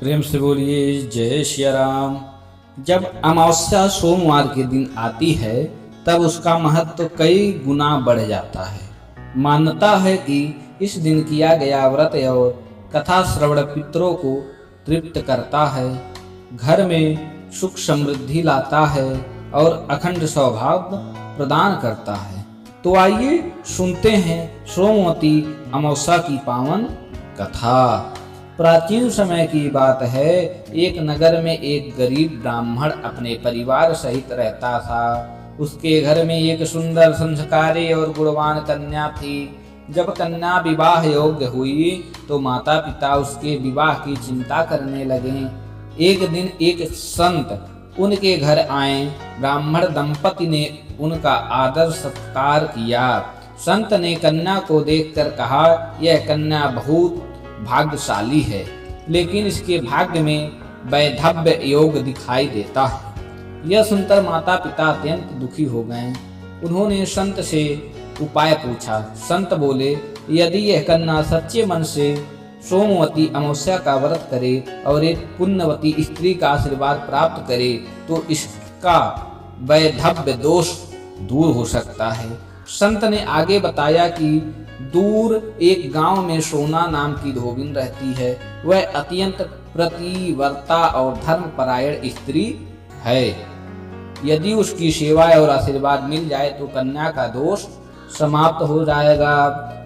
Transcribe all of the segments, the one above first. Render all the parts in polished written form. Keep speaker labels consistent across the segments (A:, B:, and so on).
A: प्रेम से बोलिए जय श्री राम। जब अमावस्या सोमवार के दिन आती है तब उसका महत्व कई गुना बढ़ जाता है। मान्यता है कि इस दिन किया गया व्रत और कथा श्रवण पितरों को तृप्त करता है, घर में सुख समृद्धि लाता है और अखंड सौभाग्य प्रदान करता है। तो आइए सुनते हैं सोमवती अमावस्या की पावन कथा। प्राचीन समय की बात है, एक नगर में एक गरीब ब्राह्मण अपने परिवार सहित रहता था। उसके घर में एक सुंदर, संस्कारी और गुणवान कन्या थी। जब कन्या विवाह योग्य हुई तो माता पिता उसके विवाह की चिंता करने लगे। एक दिन एक संत उनके घर आए। ब्राह्मण दंपति ने उनका आदर सत्कार किया। संत ने कन्या को देखकर कहा, यह कन्या बहुत भाग्यशाली है, लेकिन इसके भाग्य में वैधव्य योग दिखाई देता है। यह सुनकर माता पिता अत्यंत दुखी हो गए। उन्होंने संत से उपाय पूछा। संत बोले, यदि यह कन्या सच्चे मन से सोमवती अमावस्या का व्रत करे और एक पुण्यवती स्त्री का आशीर्वाद प्राप्त करे तो इसका वैधव्य दोष दूर हो सकता है। संत ने आगे बताया कि दूर एक गांव में सोना नाम की धोबिन रहती है। वह अत्यंत प्रतिव्रता और धर्मपरायण स्त्री है। यदि उसकी सेवा और आशीर्वाद मिल जाए तो कन्या का दोष समाप्त हो जाएगा।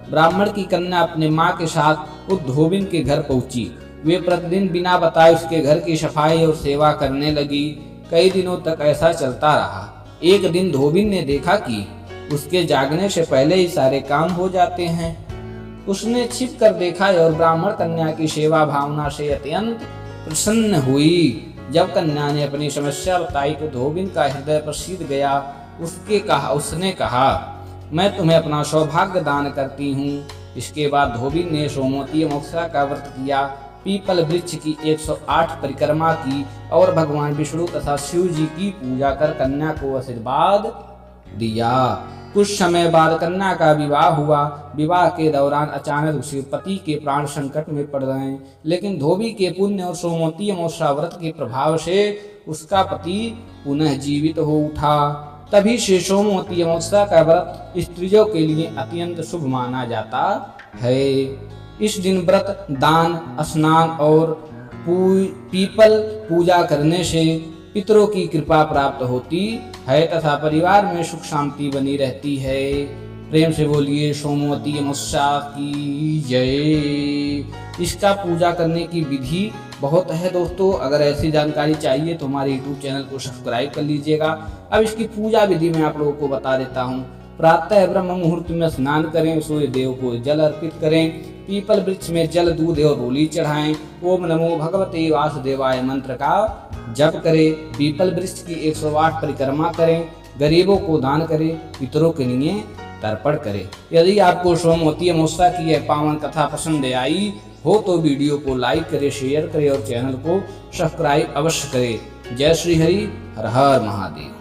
A: ब्राह्मण की कन्या अपने माँ के साथ उस धोबिन के घर पहुंची। वे प्रतिदिन बिना बताए उसके घर की सफाई और सेवा करने लगी। कई दिनों तक ऐसा चलता रहा। एक दिन धोबिन ने देखा कि उसके जागने से पहले ही सारे काम हो जाते हैं। उसने छिप कर देखा और ब्राह्मण कन्या की सेवा भावना से अत्यंत प्रसन्न हुई। जब कन्या ने अपनी समस्या बताई तो धोबिन का हृदय प्रसीद गया। उसने कहा, मैं तुम्हें अपना सौभाग्य दान करती हूँ। इसके बाद धोबिन ने सोमवती अमावस्या का व्रत किया, पीपल वृक्ष की 108 परिक्रमा की और भगवान विष्णु तथा शिव जी की पूजा कर कन्या को आशीर्वाद दिया। कुछ समय बाद कन्या का विवाह हुआ। विवाह के दौरान अचानक उसके पति के प्राण संकट में पड़ गए, लेकिन धोबी के पुण्य और सोमवती अमावस्या व्रत के प्रभाव से उसका पति पुनः जीवित हो उठा। तभी से सोमवती अमावस्या का व्रत स्त्रियों के लिए अत्यंत शुभ माना जाता है। इस दिन व्रत, दान, स्नान और पीपल पूजा करने से पितरों की कृपा प्राप्त होती है तथा परिवार में सुख शांति बनी रहती है। प्रेम से बोलिए सोमवती अमावस्या की जय। इसका पूजा करने की विधि बहुत है दोस्तों। अगर ऐसी जानकारी चाहिए तो हमारे YouTube चैनल को सब्सक्राइब कर लीजिएगा। अब इसकी पूजा विधि मैं आप लोगों को बता देता हूँ। प्रातः ब्रह्म मुहूर्त में स्नान करें, सूर्य देव को जल अर्पित करें, पीपल वृक्ष में जल, दूध और रोली चढ़ाएं, ओम नमो भगवते वासुदेवाय मंत्र का जप करें, पीपल वृक्ष की 108 परिक्रमा करें, गरीबों को दान करें, पितरों के लिए तर्पण करें। यदि आपको सोमवती अमावस्या की यह पावन कथा पसंद आई हो तो वीडियो को लाइक करें, शेयर करें और चैनल को सब्सक्राइब अवश्य करें। जय श्री हरि, हर हर महादेव।